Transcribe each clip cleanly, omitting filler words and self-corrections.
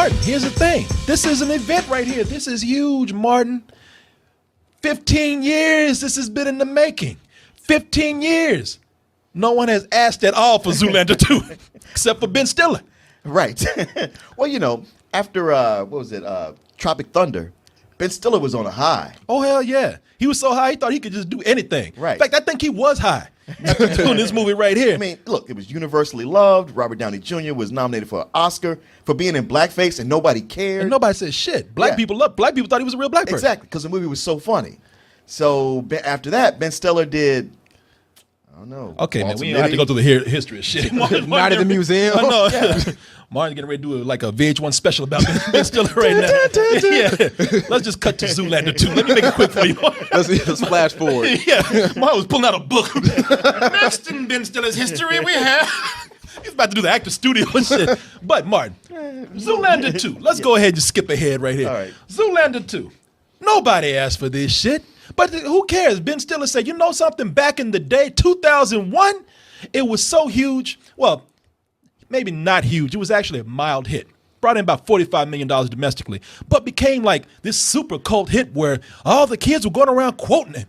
Martin, here's the thing. This is an event right here. This is huge, Martin. 15 years this has been in the making. 15 years. No one has asked at all for Zoolander 2, except for Ben Stiller. Right. Well, you know, after, what was it, Tropic Thunder, Ben Stiller was on a high. Oh, hell yeah. He was so high, he thought he could just do anything. Right. In fact, I think he was high after doing this movie right here. I mean, look, it was universally loved. Robert Downey Jr. was nominated for an Oscar for being in blackface, and nobody cared. And nobody said shit. Black people thought he was a real black person. Exactly, because the movie was so funny. So after that, Ben Stiller did, I don't know. Okay, man, we don't have to go through the history of shit. Not in the museum. I know. Yeah. Martin's getting ready to do like a VH1 special about Ben Stiller right now. Yeah. Let's just cut to Zoolander 2. Let me make it quick for you. Let's flash forward. Yeah. Martin was pulling out a book. Next in Ben Stiller's history, we have... He's about to do the actor studio and shit. But, Martin, Zoolander 2. Let's go ahead and just skip ahead right here. All right. Zoolander 2. Nobody asked for this shit. But who cares? Ben Stiller said, you know something? Back in the day, 2001, it was so huge. Well, maybe not huge. It was actually a mild hit. Brought in about $45 million domestically. But became like this super cult hit where all the kids were going around quoting it.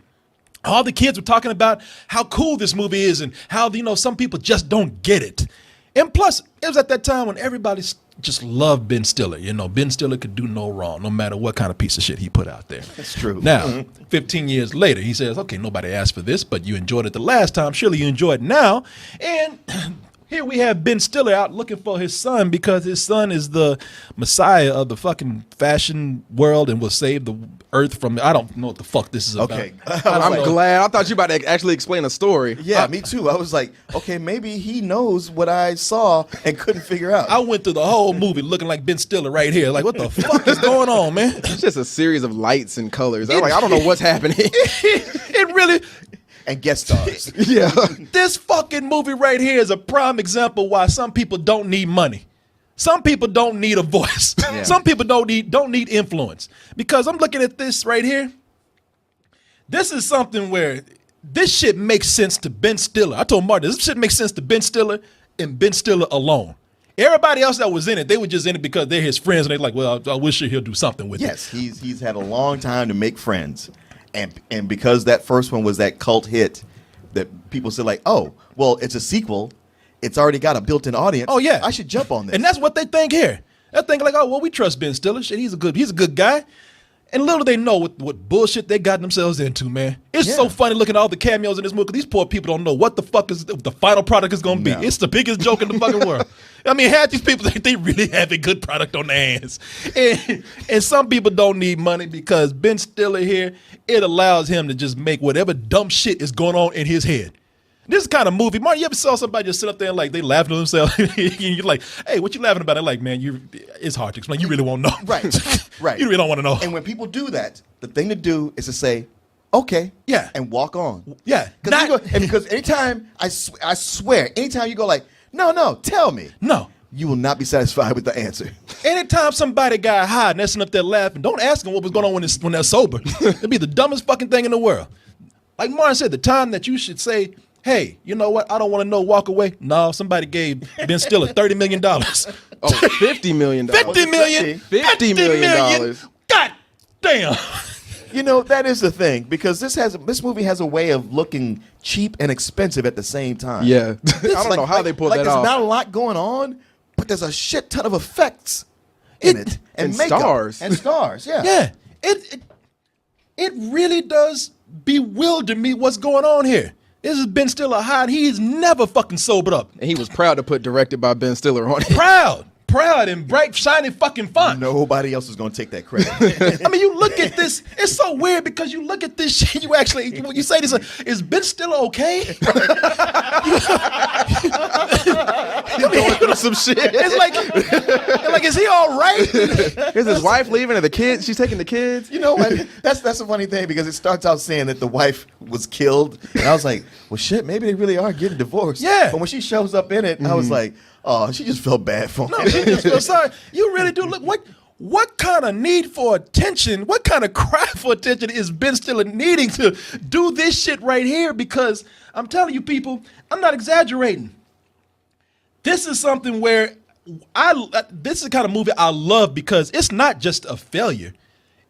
All the kids were talking about how cool this movie is and how, you know, some people just don't get it. And plus, it was at that time when everybody just loved Ben Stiller. You know, Ben Stiller could do no wrong, no matter what kind of piece of shit he put out there. That's true. Now, 15 years later, he says, okay, nobody asked for this, but you enjoyed it the last time. Surely you enjoy it now. And here we have Ben Stiller out looking for his son because his son is the messiah of the fucking fashion world and will save the earth from, I don't know what the fuck this is about. Okay. I'm glad. I thought you about to actually explain a story. Yeah, me too. I was like, okay, maybe he knows what I saw and couldn't figure out. I went through the whole movie looking like Ben Stiller right here. Like, what the fuck is going on, man? It's just a series of lights and colors. I'm like, I don't know what's happening. It really... And guest stars. Yeah. This fucking movie right here is a prime example why some people don't need money. Some people don't need a voice. Yeah. Some people don't need influence. Because I'm looking at this right here. This is something where this shit makes sense to Ben Stiller. I told Martin, this shit makes sense to Ben Stiller and Ben Stiller alone. Everybody else that was in it, they were just in it because they're his friends and they're like, well, I wish he'll do something with it. Yes, he's had a long time to make friends. And because that first one was that cult hit that people said like, oh, well, it's a sequel. It's already got a built-in audience. Oh, yeah. I should jump on this. And that's what they think here. They're thinking like, oh, well, we trust Ben Stiller. Shit, he's a good guy. And little they know what bullshit they got themselves into, man. It's so funny looking at all the cameos in this movie because these poor people don't know what the fuck is the final product is going to be. No. It's the biggest joke in the fucking world. I mean, half these people think they really have a good product on their hands. And some people don't need money because Ben Stiller here, it allows him to just make whatever dumb shit is going on in his head. This kind of movie, Martin, you ever saw somebody just sit up there and like they laughing to themselves? And you're like, hey, what you laughing about? They're like, man, it's hard to explain. You really won't know. Right. You really don't want to know. And when people do that, the thing to do is to say, okay. Yeah. And walk on. Yeah. Because anytime, I swear, anytime you go like, no, tell me. No. You will not be satisfied with the answer. Anytime somebody got high and they're sitting up there laughing, don't ask them what was going on when they're sober. It'd be the dumbest fucking thing in the world. Like Martin said, the time that you should say, hey, you know what? I don't want to know. Walk away. No, somebody gave Ben Stiller $30 million. Oh, $50 million. $50 million. $50 million. God damn. You know, that is the thing because this movie has a way of looking cheap and expensive at the same time. Yeah. I don't know how they pulled that there's off. There's not a lot going on, but there's a shit ton of effects in it. And makeup. stars. And stars, yeah. Yeah. It really does bewilder me what's going on here. This has Ben Stiller high. He's never fucking sobered up. And he was proud to put directed by Ben Stiller on it. Proud in bright, shiny fucking font. Nobody else is going to take that credit. I mean, you look at this. It's so weird because you look at this shit. You actually, when you say this, is Ben Stiller okay? He's going through some shit. It's like, is he all right? Is his wife leaving and the kids? She's taking the kids. You know what? That's a funny thing because it starts out saying that the wife was killed, and I was like, well, shit, maybe they really are getting divorced. Yeah. But when she shows up in it, I was like, oh, she just felt bad for him. No, she just feels sorry. You really do look. What kind of need for attention? What kind of cry for attention is Ben Stiller needing to do this shit right here? Because I'm telling you, people, I'm not exaggerating. This is something where This is the kind of movie I love because it's not just a failure;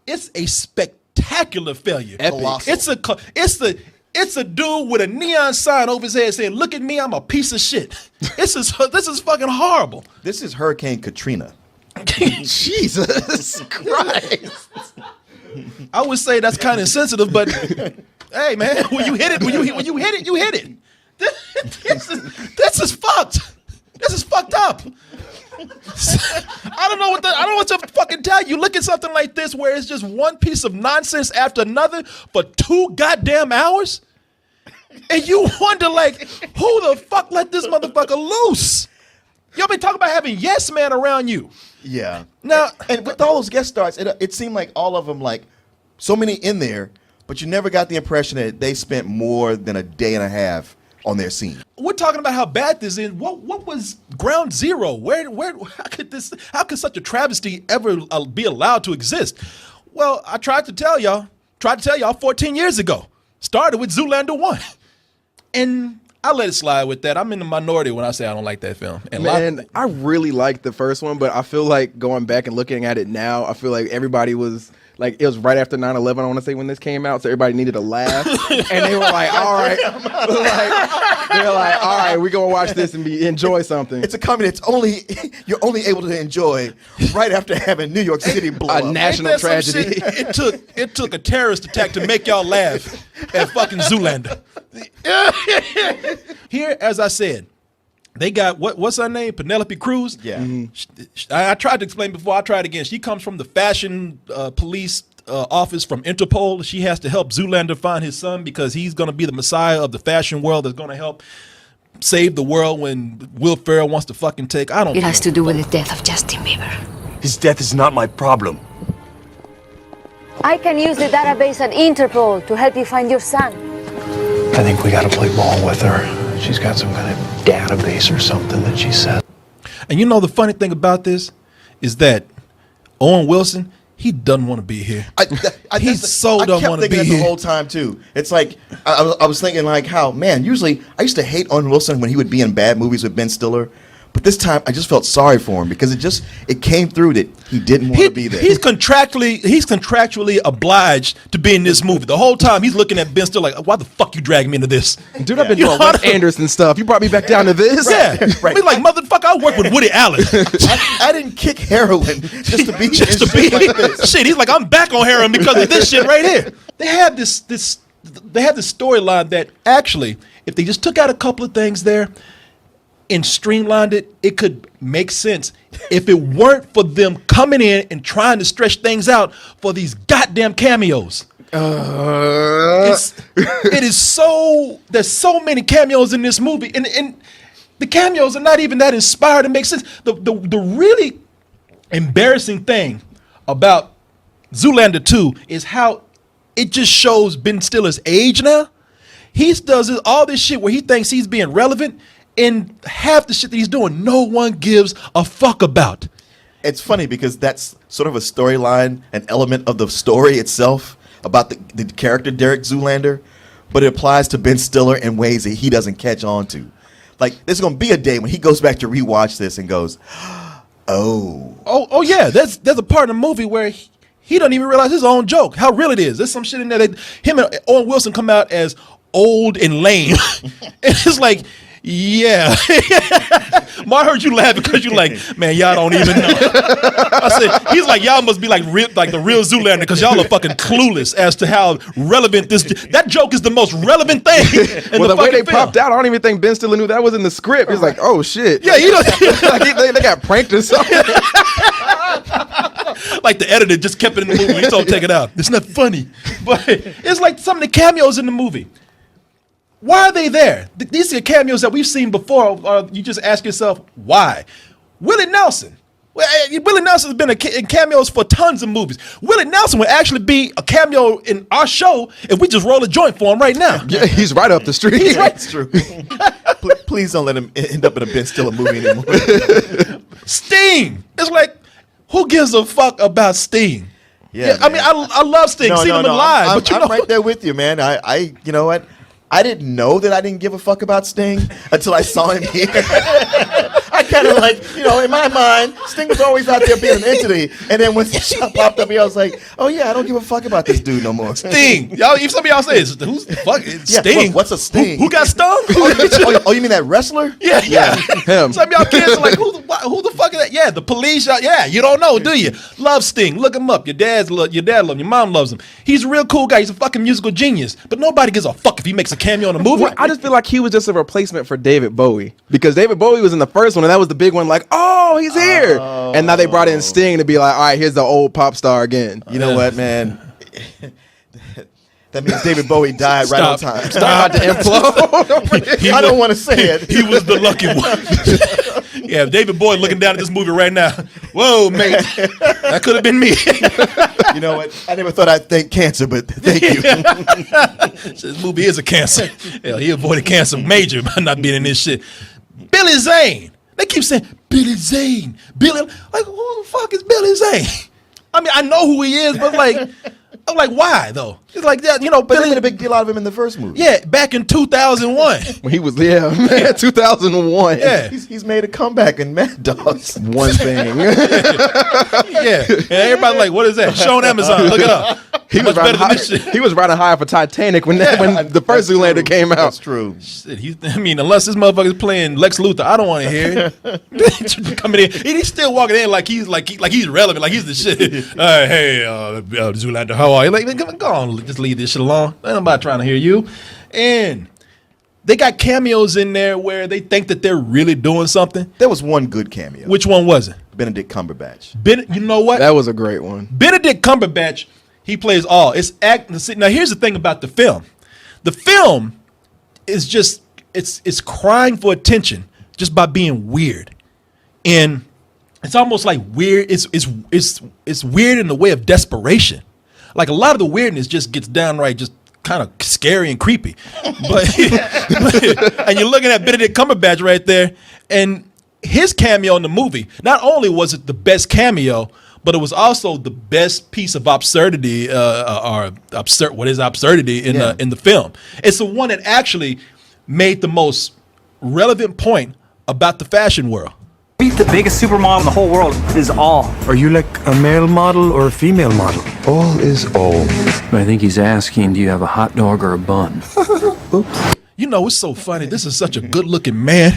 it's a spectacular failure. Epic. It's a dude with a neon sign over his head saying, "Look at me, I'm a piece of shit." This is fucking horrible. This is Hurricane Katrina. Jesus Christ. I would say that's kind of insensitive, but hey, man, when you hit it, you hit it. This is fucked. This is fucked up. I don't know what to fucking tell you. Look at something like this where it's just one piece of nonsense after another for 2 goddamn hours, and you wonder like, who the fuck let this motherfucker loose? Y'all been talking about having yes man around you. Yeah. Now, And with all those guest stars, it seemed like all of them, like so many in there, but you never got the impression that they spent more than a day and a half on their scene. we're talking about how bad this is. What was ground zero? How could such a travesty ever be allowed to exist? Well, I tried to tell y'all 14 years ago. Started with Zoolander 1. And I let it slide with that. I'm in the minority when I say I don't like that film. And Man, I really liked the first one, but I feel like going back and looking at it now, I feel like everybody was like, it was right after 9/11, I want to say, when this came out, so everybody needed to laugh. And they were like, all right. They're like, all right, we're going to watch this and enjoy something. It's a comedy you're only able to enjoy right after having New York City blow up. national Ain't that some tragedy. shit? It took a terrorist attack to make y'all laugh at fucking Zoolander. Here, as I said, they got what's her name? Penelope Cruz. Yeah. I tried to explain before. I tried again. She comes from the fashion police office from Interpol. She has to help Zoolander find his son because he's going to be the messiah of the fashion world that's going to help save the world when Will Ferrell wants to fucking take. I don't. It has to do with the death of Justin Bieber. His death is not my problem. I can use the database at Interpol to help you find your son. I think we gotta play ball with her. She's got some kind of database or something that she said. And you know the funny thing about this is that Owen Wilson, he doesn't want to be here. I don't want to be that here. the whole time too. It's like I was thinking like how, man, usually I used to hate Owen Wilson when he would be in bad movies with Ben Stiller, but this time I just felt sorry for him because it came through that he didn't want to be there. He's contractually obliged to be in this movie. The whole time he's looking at Ben Stiller like, why the fuck you dragging me into this? Dude, I've been You doing know Wes what I- Anderson stuff. You brought me back down to this? Yeah. Right. He's like, motherfucker, I work with Woody Allen. I didn't kick heroin just to be in Just to shit be like this. shit. He's like, I'm back on heroin because of this shit right here. They have this storyline that actually, if they just took out a couple of things there and streamlined it, it could make sense if it weren't for them coming in and trying to stretch things out for these goddamn cameos. It is so, there's so many cameos in this movie, and the cameos are not even that inspired to make sense. The really embarrassing thing about Zoolander 2 is how it just shows Ben Stiller's age now. He does all this shit where he thinks he's being relevant, and half the shit that he's doing, no one gives a fuck about. It's funny because that's sort of a storyline, an element of the story itself about the character Derek Zoolander, but it applies to Ben Stiller in ways that he doesn't catch on to. Like, there's going to be a day when he goes back to rewatch this and goes, Oh yeah, there's a part in the movie where he doesn't even realize his own joke, how real it is. There's some shit in there that him and Owen Wilson come out as old and lame. And it's like, yeah. Ma, I heard you laugh because you like, man, y'all don't even know. I said, he's like, y'all must be like the real Zoolander because y'all are fucking clueless as to how relevant that joke is the most relevant thing. In Well, the way they fucking film. popped out, I don't even think Ben Stiller knew that was in the script. He's like, oh shit. Yeah, you know, Like they got pranked or something. like the editor just kept it in the movie. He told him take it out. It's not funny, but it's like some of the cameos in the movie. Why are they there? These are cameos that we've seen before. Or you just ask yourself, why? Willie Nelson. Willie Nelson has been in cameos for tons of movies. Willie Nelson would actually be a cameo in our show if we just roll a joint for him right now. Yeah, he's right up the street. He's right. It's true. Please don't let him end up in a Ben Stiller movie anymore. Sting. It's like, who gives a fuck about Sting? Yeah, I mean, I love Sting. Seen him in live, I'm, but you I'm know, right there with you, man. I you know what? I didn't know that I didn't give a fuck about Sting until I saw him here. I kind of like, in my mind, Sting was always out there being an entity. And then when Shot popped up here, I was like, oh yeah, I don't give a fuck about this dude no more. Sting. Y'all, if some of y'all say, who's the fuck? Sting. What's a Sting? Who got stung? Oh, you mean that wrestler? Yeah. Him. Some of y'all kids are like, who the fuck is that? Yeah, the police. Yeah, you don't know, do you? Love Sting. Look him up. Your dad loves him. Your mom loves him. He's a real cool guy. He's a fucking musical genius. But nobody gives a fuck if he makes a cameo in a movie. Well, I just feel like he was just a replacement for David Bowie, because David Bowie was in the first one and that was the big one. Like, oh, he's here, and now they brought in Sting to be like, all right, here's the old pop star again. You know what, man? That means David Bowie died right on time. Stop. About to implode. I don't want to say it. He was the lucky one. Yeah, David Bowie looking down at this movie right now. Whoa, mate. That could have been me. You know what? I never thought I'd thank cancer, but thank you. This movie is a cancer. Hell, he avoided cancer major by not being in this shit. Billy Zane. They keep saying, Billy Zane. Billy. Like, who the fuck is Billy Zane? I mean, I know who he is, but I'm like, why though? It's like that, But Billy they made a big deal out of him in the first movie. Yeah, back in 2001. When he was 2001. Yeah, He's made a comeback in Mad Dogs. One thing. yeah. And everybody like, what is that? Show on Amazon. Look it up. He was riding high. He was riding high for Titanic when the first Zoolander came out. That's true. Shit, unless this motherfucker's playing Lex Luthor, I don't want to hear it. Coming in, and he's still walking in like he's relevant, like he's the shit. Hey, Zoolander, how are you? Like, go on, just leave this shit alone. Ain't nobody trying to hear you. And they got cameos in there where they think that they're really doing something. There was one good cameo. Which one was it? Benedict Cumberbatch. You know what? That was a great one. Benedict Cumberbatch. He plays all. Now here's the thing about the film. The film is just it's crying for attention just by being weird, and it's almost like weird. It's weird in the way of desperation. Like a lot of the weirdness just gets downright just kind of scary and creepy. But and you're looking at Benedict Cumberbatch right there, and his cameo in the movie. Not only was it the best cameo, but it was also the best piece of absurdity, what is absurdity in the film. It's the one that actually made the most relevant point about the fashion world. The biggest supermodel in the whole world is all. Are you like a male model or a female model? All is all. I think he's asking, do you have a hot dog or a bun? Oops. It's so funny. This is such a good-looking man.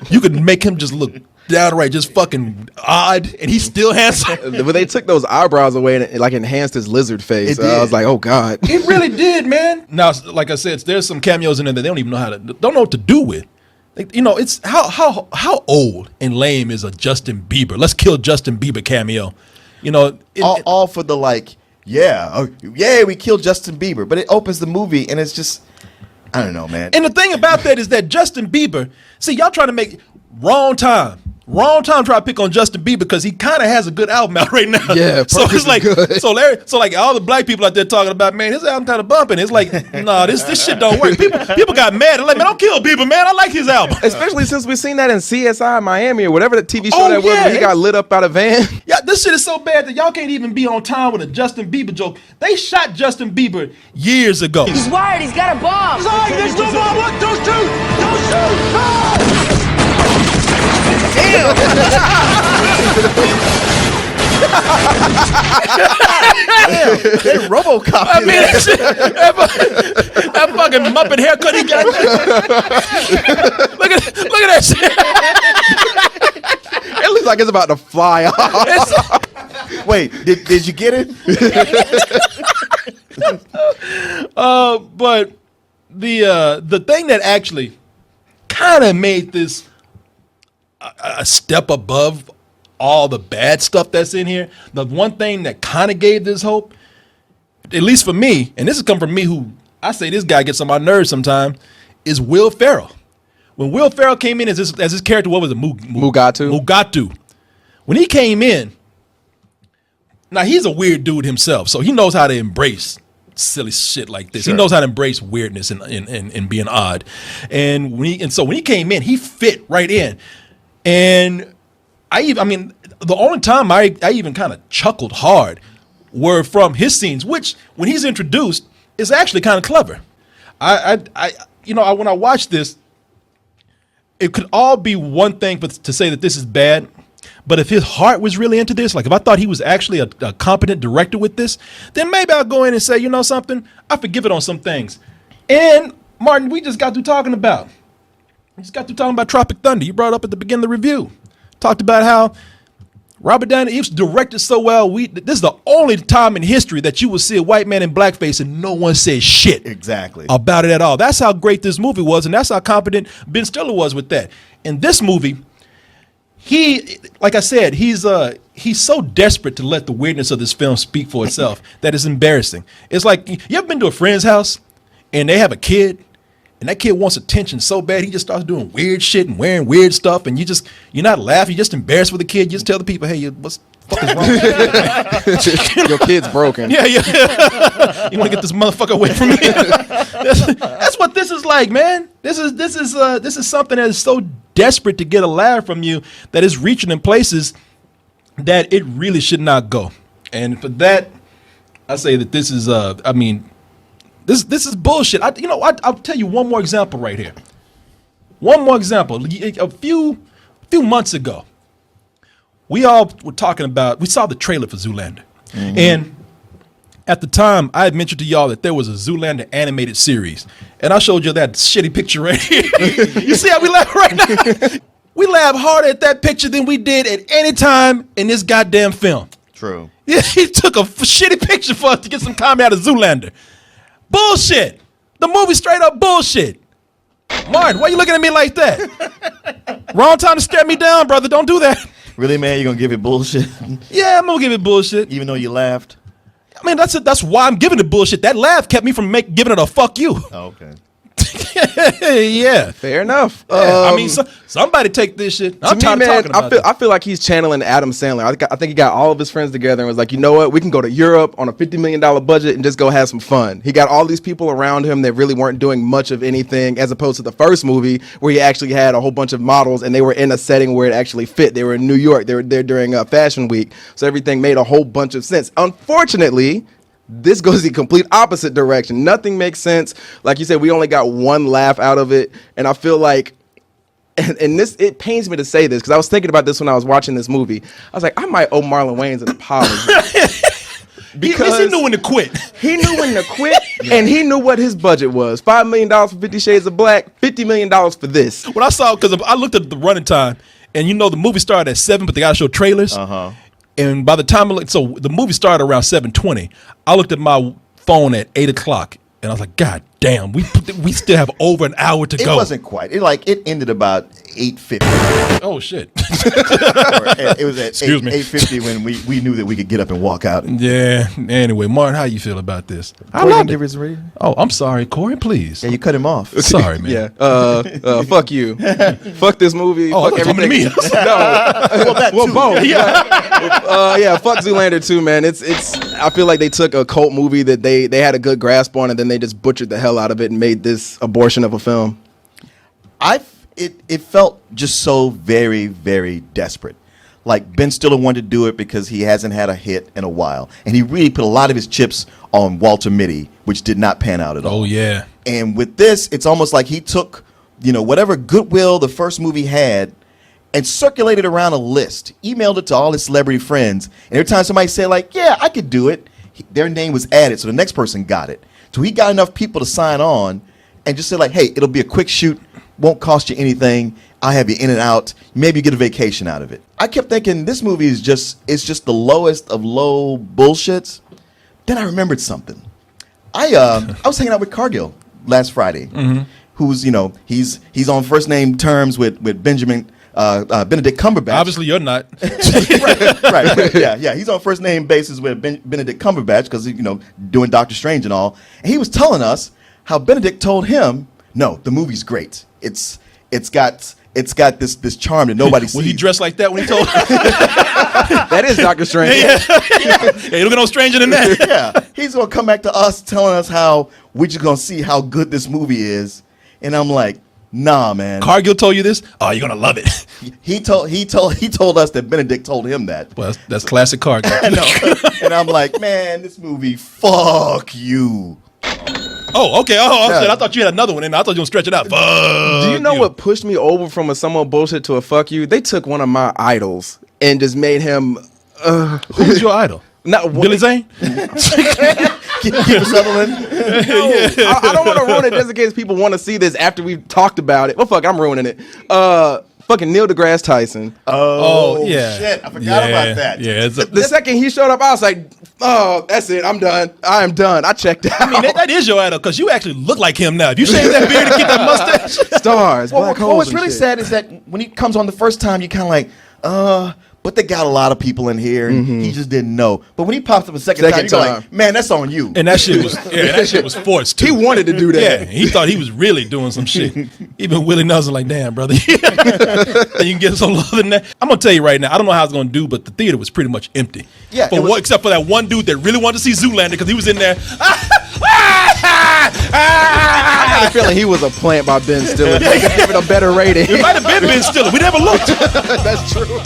You could make him just look downright just fucking odd, and he's still handsome. But they took those eyebrows away and it like enhanced his lizard face. I was like, oh god. It really did, man. Now, like I said, there's some cameos in there that they don't even know what to do with. It's how old and lame is a Justin Bieber? Let's kill Justin Bieber cameo. All for the we killed Justin Bieber, but it opens the movie and it's just, I don't know, man. And the thing about that is that Justin Bieber, see, y'all trying to make wrong time trying to pick on Justin Bieber because he kind of has a good album out right now. Yeah, so it's like good. so like all the black people out there talking about, man, his album kind of bumping. It's like, nah, this shit don't work. People got mad. They're like, man, don't kill Bieber, man. I like his album. Especially since we've seen that in CSI Miami or whatever the TV show was where he got lit up out of van. Yeah, this shit is so bad that y'all can't even be on time with a Justin Bieber joke. They shot Justin Bieber years ago. He's wired. He's got a bomb. There's no bomb! What? Don't shoot! Don't shoot! No! Damn! They RoboCop. I mean, that fucking Muppet haircut he got. look at that shit. It looks like it's about to fly off. Wait, did you get it? But the thing that actually kind of made this a step above all the bad stuff that's in here, the one thing that kind of gave this hope, at least for me, and this has come from me who I say this guy gets on my nerves sometimes, is Will Ferrell. When Will Ferrell came in as his character, what was it? Mugatu. When he came in, now he's a weird dude himself, so he knows how to embrace silly shit like this. Sure. He knows how to embrace weirdness and being odd. And so when he came in, he fit right in. And the only time I even kind of chuckled hard were from his scenes, which when he's introduced is actually kind of clever. When I watched this, it could all be one thing to say that this is bad. But if his heart was really into this, like if I thought he was actually a competent director with this, then maybe I'll go in and say, you know something, I forgive it on some things. And Martin, we just got through talking about Tropic Thunder. You brought it up at the beginning of the review. Talked about how Robert Downey was directed so well. This is the only time in history that you will see a white man in blackface and no one says shit Exactly. about it at all. That's how great this movie was, and that's how competent Ben Stiller was with that. In this movie, he, like I said, he's so desperate to let the weirdness of this film speak for itself that it's embarrassing. It's like, you ever been to a friend's house and they have a kid and that kid wants attention so bad he just starts doing weird shit and wearing weird stuff, and you're not laughing, you're just embarrassed with the kid. You just tell the people, hey, what's the fuck is wrong? Your kid's broken. Yeah. You want to get this motherfucker away from me? That's what this is like, man. This is something that is so desperate to get a laugh from you that is reaching in places that it really should not go. And for that, I say that this is this is bullshit. I'll tell you one more example right here. One more example. A few months ago, we all were talking about, we saw the trailer for Zoolander. Mm-hmm. And at the time, I had mentioned to y'all that there was a Zoolander animated series. And I showed you that shitty picture right here. You see how we laugh right now? We laugh harder at that picture than we did at any time in this goddamn film. True. Yeah, he took a shitty picture for us to get some comedy out of Zoolander. Bullshit. The movie straight up bullshit. Martin, why you looking at me like that? Wrong time to stare me down, brother. Don't do that. Really, man? You gonna give it bullshit? Yeah, I'm gonna give it bullshit. Even though you laughed? I mean, that's why I'm giving it bullshit. That laugh kept me from giving it a fuck you. Oh, okay. Yeah. Fair enough. Yeah. I mean, somebody take this shit. I'm tired of talking about I feel like he's channeling Adam Sandler. I think he got all of his friends together and was like, you know what? We can go to Europe on a $50 million budget and just go have some fun. He got all these people around him that really weren't doing much of anything, as opposed to the first movie where he actually had a whole bunch of models and they were in a setting where it actually fit. They were in New York. They were there during Fashion Week. So everything made a whole bunch of sense. Unfortunately, this goes the complete opposite direction. Nothing makes sense. Like you said, we only got one laugh out of it. And I feel like, and this, it pains me to say this, because I was thinking about this when I was watching this movie. I was like, I might owe Marlon Wayans an apology. Because he knew when to quit. He knew when to quit, and he knew what his budget was. $5 million for 50 Shades of Black, $50 million for this. When I saw, because I looked at the running time, and the movie started at 7, but they got to show trailers. Uh-huh. And by the time so the movie started around 7:20. I looked at my phone at 8 o'clock, and I was like, God damn, we still have over an hour to go. It wasn't quite. It ended about 8:50. Oh shit! It was at 8:50 when we knew that we could get up and walk out. Yeah. Anyway, Martin, how you feel about this? I loved it. Oh, I'm sorry, Corey. Please. Yeah, you cut him off. Sorry, man. Yeah. Fuck you. Fuck this movie. Oh, fuck everything. To me. Well, both. Yeah. Fuck Zoolander too, man. It's. I feel like they took a cult movie that they had a good grasp on, and then they just butchered the hell out of it and made this abortion of a film. It felt just so very, very desperate. Like Ben Stiller wanted to do it because he hasn't had a hit in a while, and he really put a lot of his chips on Walter Mitty, which did not pan out at all. Oh yeah. And with this, it's almost like he took, whatever goodwill the first movie had, and circulated around a list, emailed it to all his celebrity friends, and every time somebody said like, yeah, I could do it, their name was added, so the next person got it. So he got enough people to sign on, and just said like, hey, it'll be a quick shoot, won't cost you anything, I'll have you in and out, maybe you get a vacation out of it. I kept thinking this movie is just the lowest of low bullshits. Then I remembered something. I was hanging out with Cargill last Friday, who's he's on first name terms with Benedict Cumberbatch. Obviously, you're not. right. Yeah. He's on first name basis with Benedict Cumberbatch because doing Doctor Strange and all. And he was telling us how Benedict told him, "No, the movie's great. It's got this charm that nobody sees." Was he dressed like that when he told? That is Doctor Strange. Yeah, you look no stranger than that. Yeah, he's gonna come back to us telling us how we're just gonna see how good this movie is, and I'm like, nah, man. Cargill told you this? Oh, you're gonna love it. He told us that Benedict told him that. Well, that's classic Cargill. I know. And I'm like, man, this movie, fuck you. Oh, okay. Yeah. Shit. I thought you had another one, and I thought you were stretching out. Do you know what pushed me over from a somewhat bullshit to a fuck you? They took one of my idols and just made him. Who's your idol? Not Billy Zane? Kiefer Sutherland. I don't want to ruin it just in case people want to see this after we've talked about it. Well, fuck, I'm ruining it. Fucking Neil deGrasse Tyson. Oh, yeah. Shit, I forgot about that. Yeah, The second he showed up, I was like, oh, that's it. I'm done. I am done. I checked out. I mean, that is your idol because you actually look like him now. If you shave that beard and keep that mustache. Stars, black holes. What's and really shit. sad is that when he comes on the first time, you're kind of like, but they got a lot of people in here, and he just didn't know. But when he pops up a second time, you go like, man, that's on you. And that shit was forced too. He wanted to do that. Yeah, he thought he was really doing some shit. Even Willie Nelson like, damn, brother. You can get some love than that. I'm gonna tell you right now, I don't know how it's gonna do, but the theater was pretty much empty. Yeah, Except for that one dude that really wanted to see Zoolander because he was in there. I got a feeling he was a plant by Ben Stiller. They could give it a better rating. It might have been Ben Stiller. We never looked. That's true.